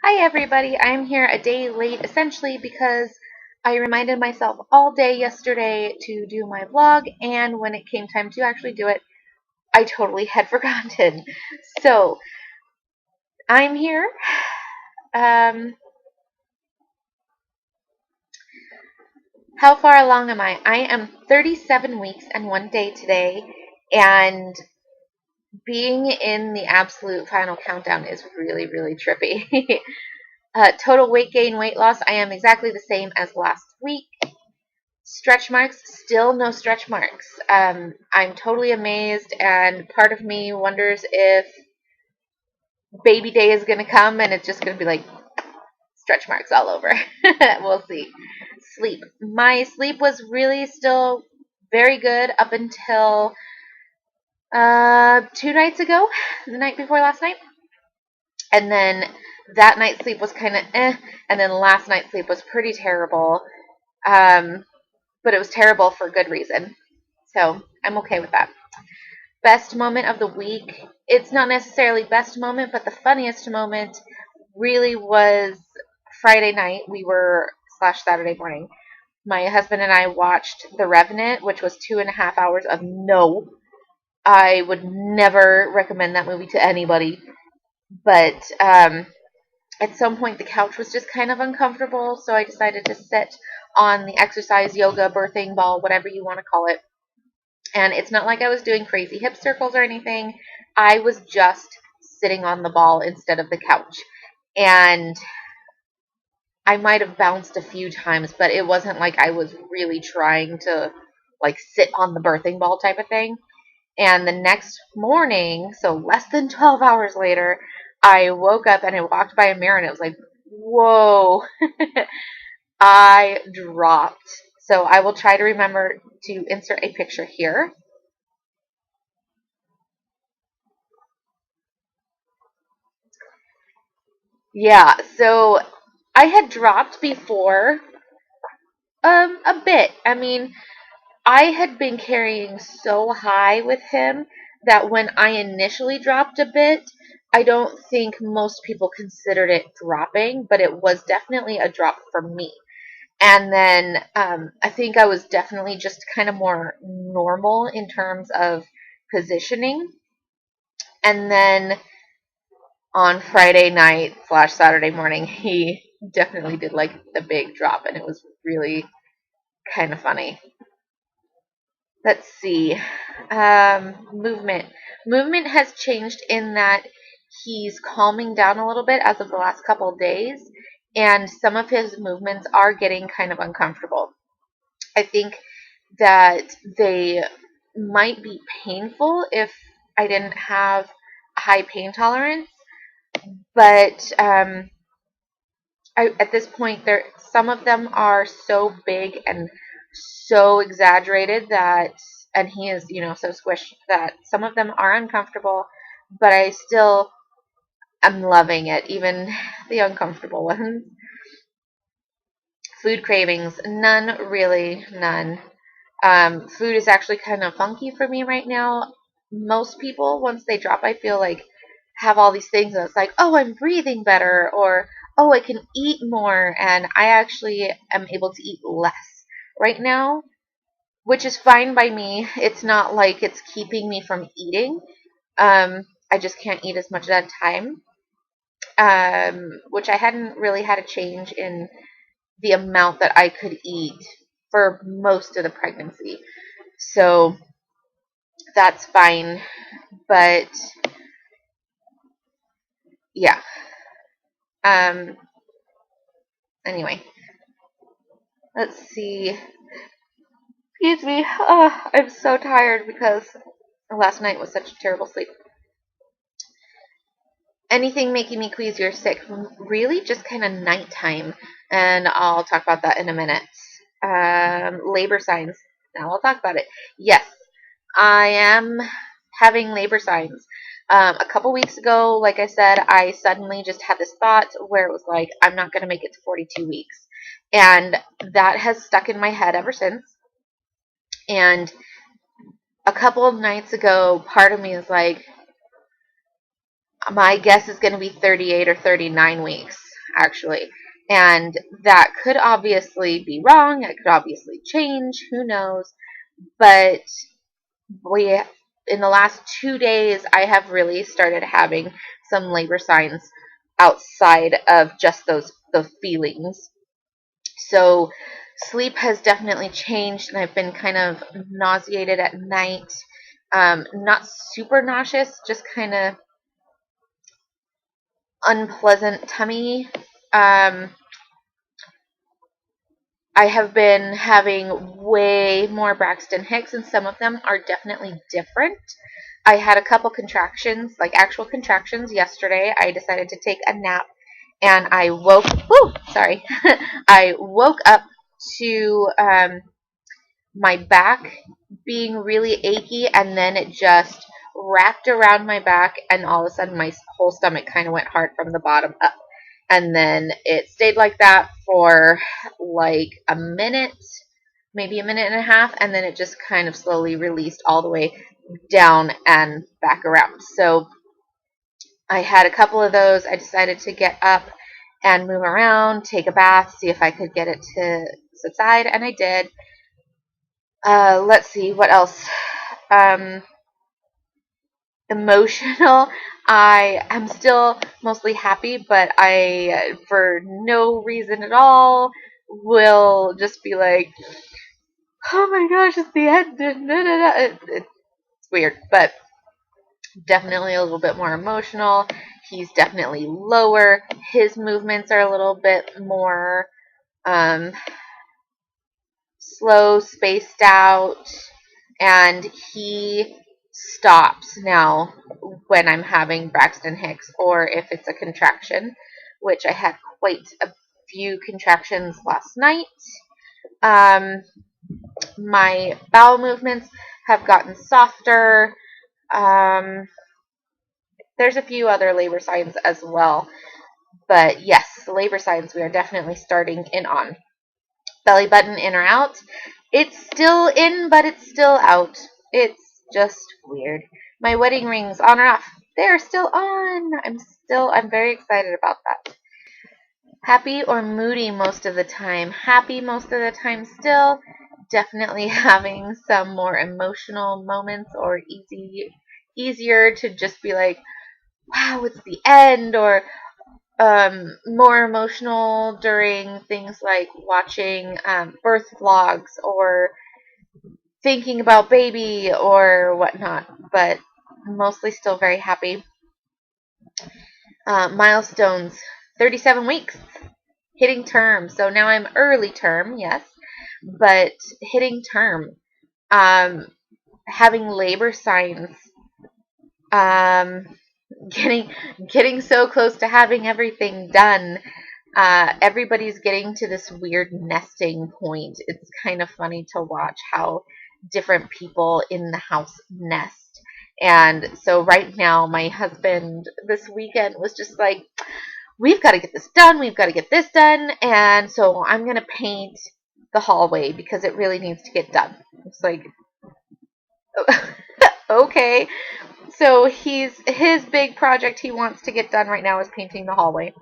Hi everybody, I'm here a day late essentially because I reminded myself all day yesterday to do my vlog, and when it came time to actually do it, I totally had forgotten. So I'm here. Um, how far along am I? I am 37 weeks and 1 day today, and being in the absolute final countdown is really, really trippy. Total weight gain, weight loss, I am exactly the same as last week. Stretch marks, still no stretch marks. I'm totally amazed, and part of me wonders if baby day is going to come and it's just going to be like stretch marks all over. We'll see. Sleep. My sleep was really still very good up until 2 nights ago, the night before last night. And then that night's sleep was kind of and then last night's sleep was pretty terrible. Um, but it was terrible for good reason. So I'm okay with that. Best moment of the week. It's not necessarily best moment, but the funniest moment really was Friday night. We were slash Saturday morning. My husband and I watched The Revenant, which was 2.5 hours of no. I would never recommend that movie to anybody. But at some point, the couch was just kind of uncomfortable, so I decided to sit on the exercise, yoga, birthing ball, whatever you want to call it. And it's not like I was doing crazy hip circles or anything. I was just sitting on the ball instead of the couch. And I might have bounced a few times, but it wasn't like I was really trying to like sit on the birthing ball type of thing. And the next morning, so less than 12 hours later, I woke up and I walked by a mirror and it was like, whoa, I dropped. So I will try to remember to insert a picture here. Yeah, so I had dropped before a bit. I mean, I had been carrying so high with him that when I initially dropped a bit, I don't think most people considered it dropping, but it was definitely a drop for me. And then I think I was definitely just kind of more normal in terms of positioning. And then on Friday night slash Saturday morning, he definitely did like the big drop, and it was really kind of funny. Let's see. Movement. Movement has changed in that he's calming down a little bit as of the last couple of days, and some of his movements are getting kind of uncomfortable. I think that they might be painful if I didn't have a high pain tolerance, but at this point, there some of them are so big and so exaggerated that, and he is, so squished that some of them are uncomfortable, but I still am loving it, even the uncomfortable ones. Food cravings, none really, none. Food is actually kind of funky for me right now. Most people, once they drop, I feel like have all these things, and it's like, oh, I'm breathing better, or oh, I can eat more, and I actually am able to eat less right now, which is fine by me. It's not like it's keeping me from eating. I just can't eat as much at a time, which I hadn't really had a change in the amount that I could eat for most of the pregnancy. So that's fine. But yeah. Um anyway, let's see. Excuse me. Oh, I'm so tired because last night was such a terrible sleep. Anything making me queasy or sick? Really? Just kind of nighttime. And I'll talk about that in a minute. Labor signs. Now I'll talk about it. Yes, I am having labor signs. A couple weeks ago, like I said, I suddenly just had this thought where it was like, I'm not going to make it to 42 weeks. And that has stuck in my head ever since. And a couple of nights ago, part of me is like, my guess is going to be 38 or 39 weeks. actually. And that could obviously be wrong. It could obviously change. Who knows? But we, in the last 2 days, I have really started having some labor signs outside of just those feelings. So sleep has definitely changed, and I've been kind of nauseated at night. Not super nauseous, just kind of unpleasant tummy. I have been having way more Braxton Hicks, and some of them are definitely different. I had a couple contractions, like actual contractions, yesterday. I decided to take a nap, and I woke. Whoo, sorry. I woke up to my back being really achy, and then it just wrapped around my back, and all of a sudden my whole stomach kind of went hard from the bottom up. And then it stayed like that for like a minute, maybe a minute and a half, and then it just kind of slowly released all the way down and back around. So I had a couple of those. I decided to get up and move around, take a bath, see if I could get it to subside, and I did. Let's see, what else? Emotional. I am still mostly happy, but I, for no reason at all, will just be like, oh my gosh, it's the end. It's weird, but definitely a little bit more emotional. He's definitely lower. His movements are a little bit more um, slow, spaced out, and he stops now when I'm having Braxton Hicks or if it's a contraction, which I had quite a few contractions last night. Um, my bowel movements have gotten softer. Um, there's a few other labor signs as well. But yes, labor signs we are definitely starting in on. Belly button in or out? It's still in, but it's still out. It's just weird. My wedding rings on or off? They're still on. I'm very excited about that. Happy or moody most of the time? Happy most of the time still. Definitely having some more emotional moments, or easier to just be like, wow, it's the end, or more emotional during things like watching birth vlogs or thinking about baby or whatnot, but mostly still very happy. Milestones, 37 weeks, hitting term. So now I'm early term, yes, but hitting term. Having labor signs. Um, getting so close to having everything done. Everybody's getting to this weird nesting point. It's kind of funny to watch how different people in the house nest. And so right now, my husband this weekend was just like, we've got to get this done. We've got to get this done. And so I'm going to paint the hallway because it really needs to get done. It's like, okay. So his big project he wants to get done right now is painting the hallway.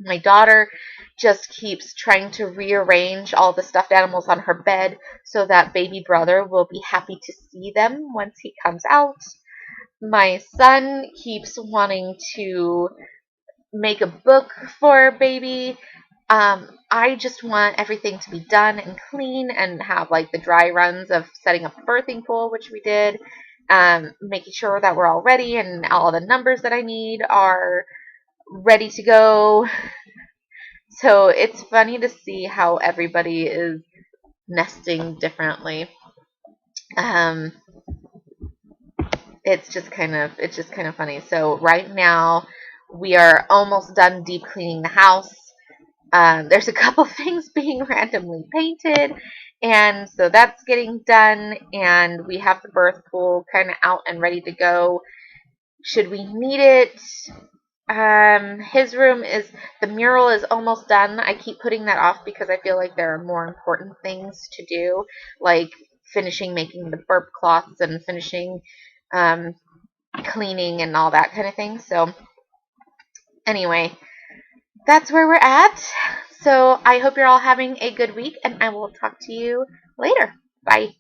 My daughter just keeps trying to rearrange all the stuffed animals on her bed so that baby brother will be happy to see them once he comes out. My son keeps wanting to make a book for baby. I just want everything to be done and clean and have like the dry runs of setting up a birthing pool, which we did, making sure that we're all ready and all the numbers that I need are ready to go. So it's funny to see how everybody is nesting differently. Um, it's just kind of funny. So right now we are almost done deep cleaning the house. There's a couple things being randomly painted, and so that's getting done, and we have the birth pool kind of out and ready to go should we need it. His room is, the mural is almost done. I keep putting that off because I feel like there are more important things to do, like finishing making the burp cloths and finishing cleaning and all that kind of thing. So anyway, that's where we're at. So I hope you're all having a good week, and I will talk to you later. Bye.